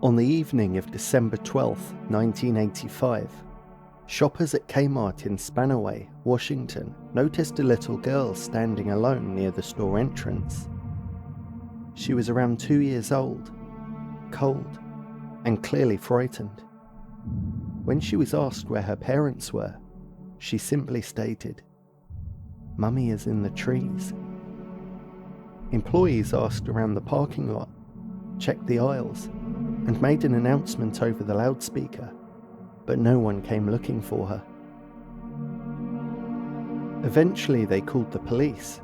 On the evening of December 12, 1985, shoppers at Kmart in Spanaway, Washington, noticed a little girl standing alone near the store entrance. She was around 2 years old, cold, and clearly frightened. When she was asked where her parents were, she simply stated, "Mummy is in the trees." Employees asked around the parking lot, checked the aisles, and made an announcement over the loudspeaker, but no one came looking for her. Eventually they called the police,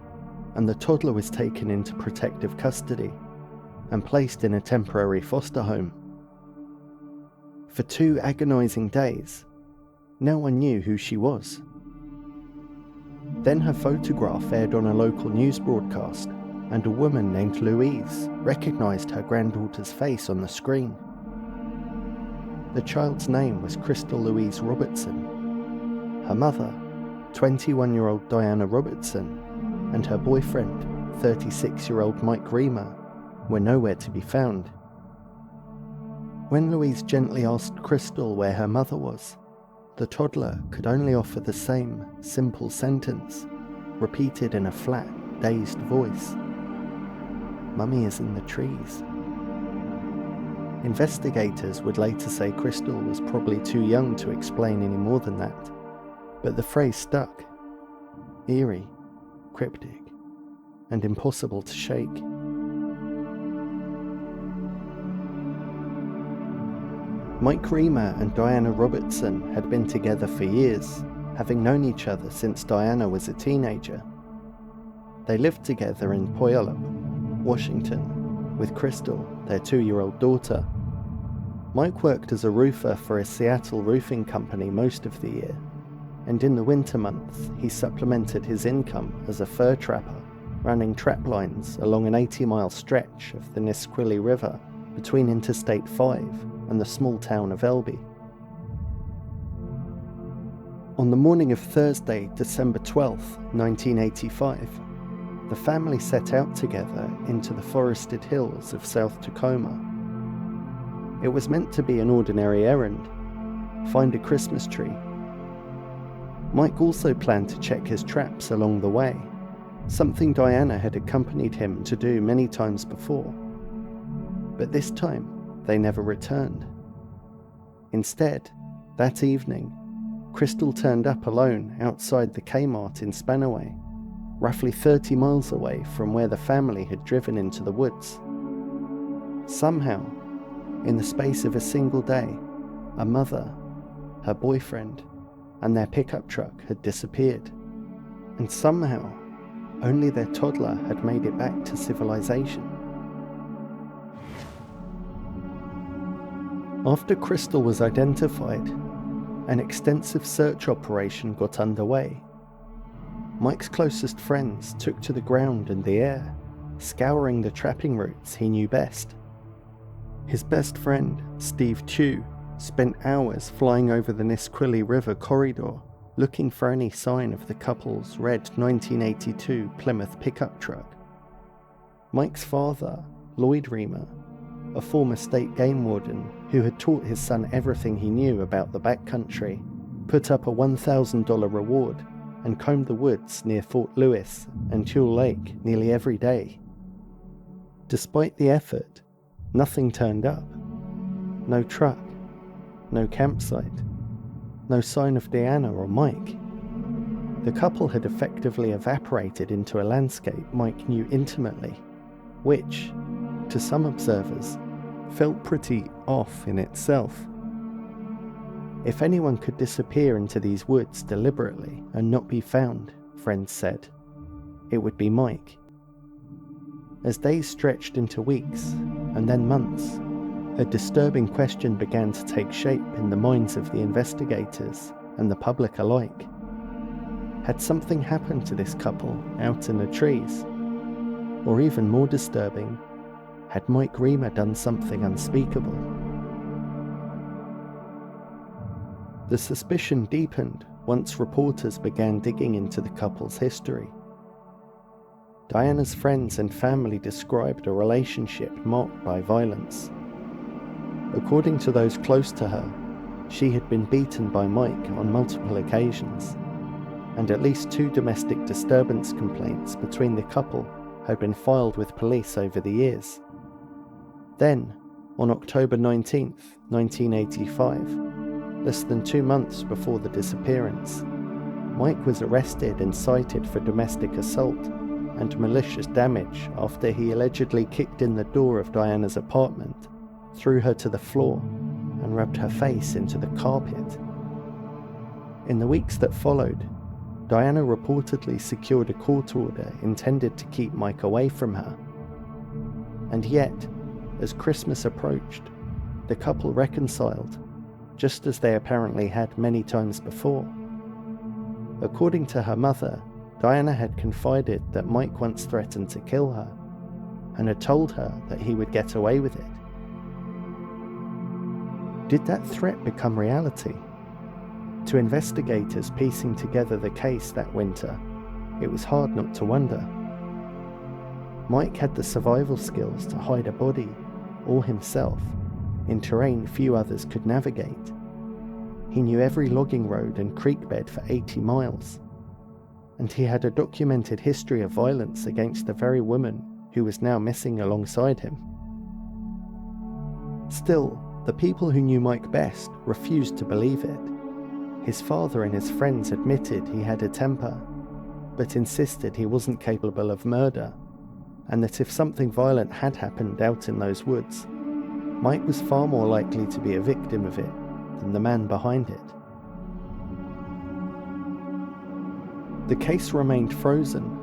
and the toddler was taken into protective custody and placed in a temporary foster home. For 2 agonizing days, no one knew who she was. Then her photograph aired on a local news broadcast, and a woman named Louise recognized her granddaughter's face on the screen. The child's name was Crystal Louise Robertson. Her mother, 21-year-old Diana Robertson, and her boyfriend, 36-year-old Mike Reamer, were nowhere to be found. When Louise gently asked Crystal where her mother was, the toddler could only offer the same simple sentence, repeated in a flat, dazed voice. "Mummy is in the trees." Investigators would later say Crystal was probably too young to explain any more than that, but the phrase stuck. Eerie, cryptic, and impossible to shake. Mike Reamer and Diana Robertson had been together for years, having known each other since Diana was a teenager. They lived together in Puyallup, Washington, with Crystal, their 2-year-old daughter. Mike worked as a roofer for a Seattle roofing company most of the year, and in the winter months he supplemented his income as a fur trapper, running trap lines along an 80-mile stretch of the Nisqually River between Interstate 5 and the small town of Elby. On the morning of Thursday, December 12, 1985, the family set out together into the forested hills of South Tacoma. It was meant to be an ordinary errand, find a Christmas tree. Mike also planned to check his traps along the way, something Diana had accompanied him to do many times before. But this time, they never returned. Instead, that evening, Crystal turned up alone outside the Kmart in Spanaway, roughly 30 miles away from where the family had driven into the woods. Somehow, in the space of a single day, a mother, her boyfriend, and their pickup truck had disappeared. And somehow, only their toddler had made it back to civilization. After Crystal was identified, an extensive search operation got underway. Mike's closest friends took to the ground and the air, scouring the trapping routes he knew best. His best friend, Steve Tew, spent hours flying over the Nisqually River corridor, looking for any sign of the couple's red 1982 Plymouth pickup truck. Mike's father, Lloyd Reamer, a former state game warden who had taught his son everything he knew about the backcountry, put up a $1,000 reward and combed the woods near Fort Lewis and Tule Lake nearly every day. Despite the effort, nothing turned up. No truck, no campsite, no sign of Diana or Mike. The couple had effectively evaporated into a landscape Mike knew intimately, which, to some observers, felt pretty off in itself. If anyone could disappear into these woods deliberately and not be found, friends said, it would be Mike. As days stretched into weeks, and then months, a disturbing question began to take shape in the minds of the investigators and the public alike. Had something happened to this couple out in the trees? Or even more disturbing, had Mike Reamer done something unspeakable? The suspicion deepened once reporters began digging into the couple's history. Diana's friends and family described a relationship marked by violence. According to those close to her, she had been beaten by Mike on multiple occasions, and at least 2 domestic disturbance complaints between the couple had been filed with police over the years. Then, on October 19th, 1985, less than 2 months before the disappearance, Mike was arrested and cited for domestic assault and malicious damage after he allegedly kicked in the door of Diana's apartment, threw her to the floor, and rubbed her face into the carpet. In the weeks that followed, Diana reportedly secured a court order intended to keep Mike away from her. And yet, as Christmas approached, the couple reconciled, just as they apparently had many times before. According to her mother, Diana had confided that Mike once threatened to kill her, and had told her that he would get away with it. Did that threat become reality? To investigators piecing together the case that winter, it was hard not to wonder. Mike had the survival skills to hide a body, or himself, in terrain few others could navigate. He knew every logging road and creek bed for 80 miles, and he had a documented history of violence against the very woman who was now missing alongside him. Still, the people who knew Mike best refused to believe it. His father and his friends admitted he had a temper, but insisted he wasn't capable of murder, and that if something violent had happened out in those woods, Mike was far more likely to be a victim of it than the man behind it. The case remained frozen,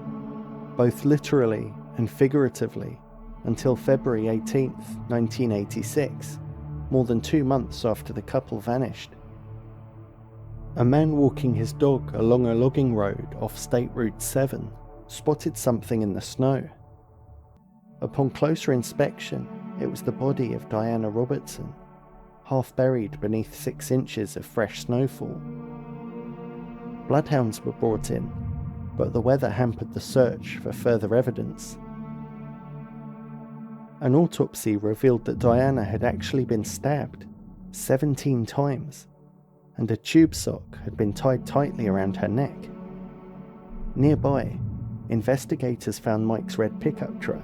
both literally and figuratively, until February 18th, 1986, more than 2 months after the couple vanished. A man walking his dog along a logging road off State Route 7 spotted something in the snow. Upon closer inspection, it was the body of Diana Robertson, half buried beneath 6 inches of fresh snowfall. Bloodhounds were brought in, but the weather hampered the search for further evidence. An autopsy revealed that Diana had actually been stabbed 17 times, and a tube sock had been tied tightly around her neck. Nearby, investigators found Mike's red pickup truck,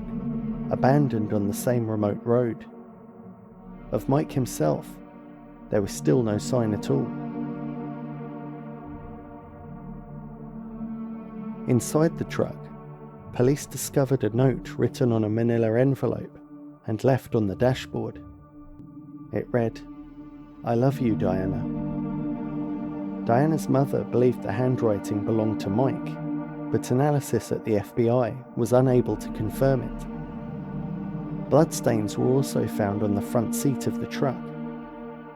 abandoned on the same remote road. Of Mike himself, there was still no sign at all. Inside the truck, police discovered a note written on a manila envelope and left on the dashboard. It read, "I love you, Diana." Diana's mother believed the handwriting belonged to Mike, but analysis at the FBI was unable to confirm it. Bloodstains were also found on the front seat of the truck.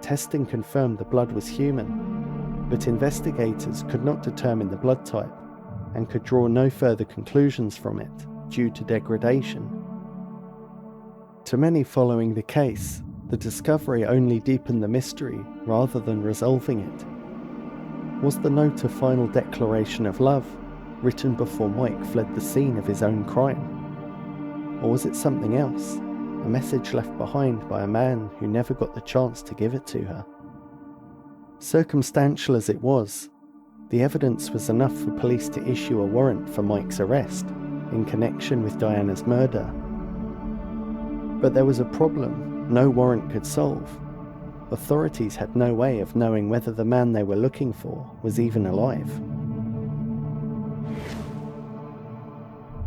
Testing confirmed the blood was human, but investigators could not determine the blood type and could draw no further conclusions from it due to degradation. To many following the case, the discovery only deepened the mystery rather than resolving it. Was the note a final declaration of love, written before Mike fled the scene of his own crime? Or was it something else, a message left behind by a man who never got the chance to give it to her? Circumstantial as it was, the evidence was enough for police to issue a warrant for Mike's arrest in connection with Diana's murder. But there was a problem no warrant could solve. Authorities had no way of knowing whether the man they were looking for was even alive.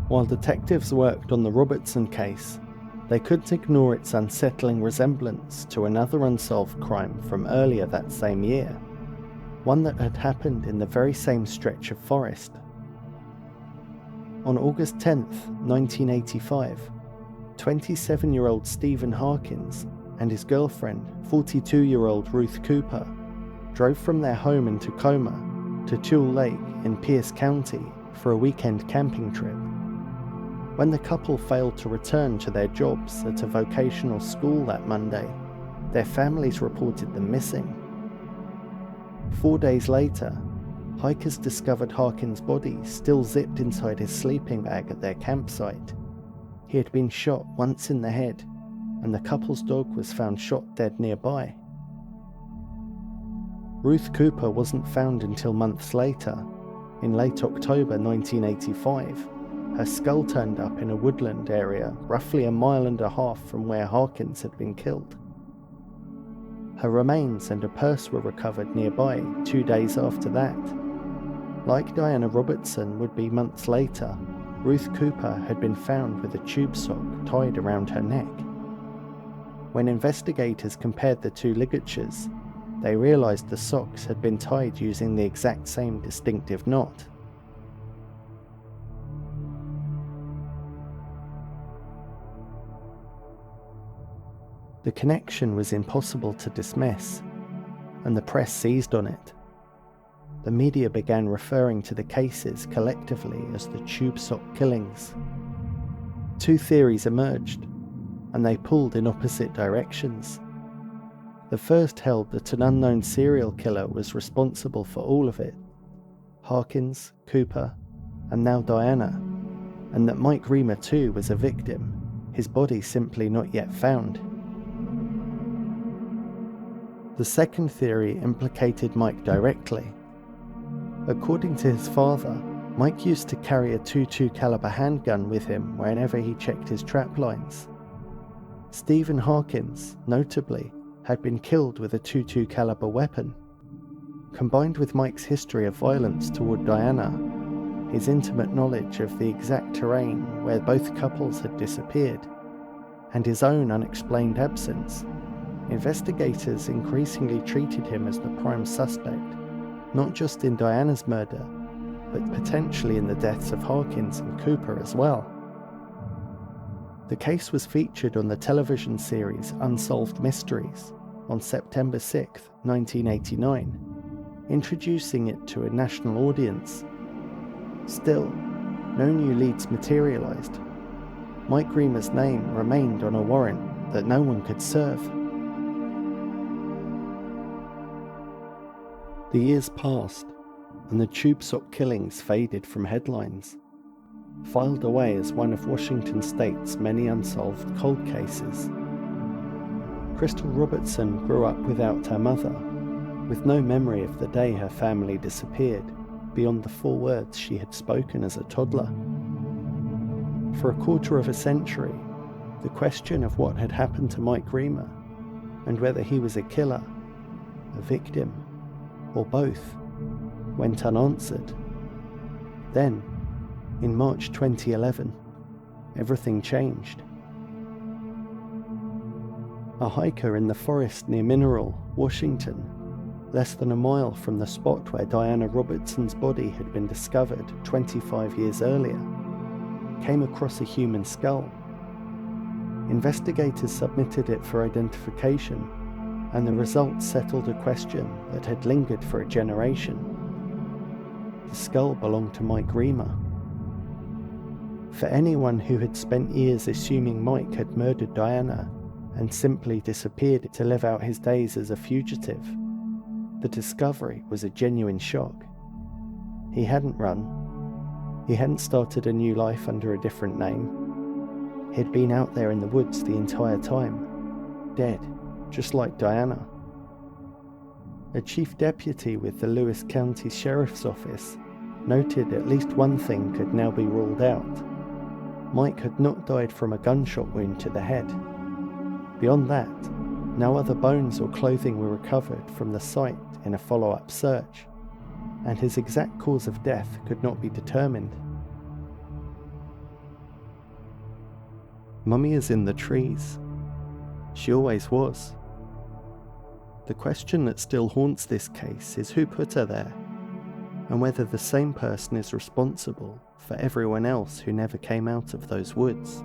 While detectives worked on the Robertson case, they couldn't ignore its unsettling resemblance to another unsolved crime from earlier that same year, one that had happened in the very same stretch of forest. On August 10th, 1985, 27-year-old Stephen Harkins and his girlfriend, 42-year-old Ruth Cooper, drove from their home in Tacoma to Tule Lake in Pierce County for a weekend camping trip. When the couple failed to return to their jobs at a vocational school that Monday, their families reported them missing. 4 days later, hikers discovered Harkins' body still zipped inside his sleeping bag at their campsite. He had been shot once in the head and the couple's dog was found shot dead nearby. Ruth Cooper wasn't found until months later. In late October 1985, her skull turned up in a woodland area roughly 1.5 miles from where Harkins had been killed. Her remains and a purse were recovered nearby 2 days after that. Like Diana Robertson would be months later, Ruth Cooper had been found with a tube sock tied around her neck. When investigators compared the two ligatures, they realised the socks had been tied using the exact same distinctive knot. The connection was impossible to dismiss, and the press seized on it. The media began referring to the cases collectively as the tube sock killings. 2 theories emerged, and they pulled in opposite directions. The first held that an unknown serial killer was responsible for all of it, Harkins, Cooper, and now Diana, and that Mike Reamer too was a victim, his body simply not yet found. The second theory implicated Mike directly. According to his father, Mike used to carry a .22 caliber handgun with him whenever he checked his trap lines. Stephen Harkins, notably, had been killed with a .22 caliber weapon. Combined with Mike's history of violence toward Diana, his intimate knowledge of the exact terrain where both couples had disappeared, and his own unexplained absence, investigators increasingly treated him as the prime suspect, not just in Diana's murder, but potentially in the deaths of Harkins and Cooper as well. The case was featured on the television series Unsolved Mysteries on September 6, 1989, introducing it to a national audience. Still, no new leads materialised. Mike Reamer's name remained on a warrant that no one could serve. The years passed, and the tube sock killings faded from headlines, filed away as one of Washington State's many unsolved cold cases. Crystal Robertson grew up without her mother, with no memory of the day her family disappeared, beyond the 4 words she had spoken as a toddler. For a quarter of a century, the question of what had happened to Mike Reamer, and whether he was a killer, a victim, or both, went unanswered. Then, in March 2011, everything changed. A hiker in the forest near Mineral, Washington, less than 1 mile from the spot where Diana Robertson's body had been discovered 25 years earlier, came across a human skull. Investigators submitted it for identification, and the results settled a question that had lingered for a generation. The skull belonged to Mike Reamer. For anyone who had spent years assuming Mike had murdered Diana and simply disappeared to live out his days as a fugitive, the discovery was a genuine shock. He hadn't run. He hadn't started a new life under a different name. He'd been out there in the woods the entire time, dead, just like Diana. A chief deputy with the Lewis County Sheriff's Office noted at least one thing could now be ruled out. Mike had not died from a gunshot wound to the head. Beyond that, no other bones or clothing were recovered from the site in a follow-up search, and his exact cause of death could not be determined. Mummy is in the trees. She always was. The question that still haunts this case is who put her there, and whether the same person is responsible for everyone else who never came out of those woods.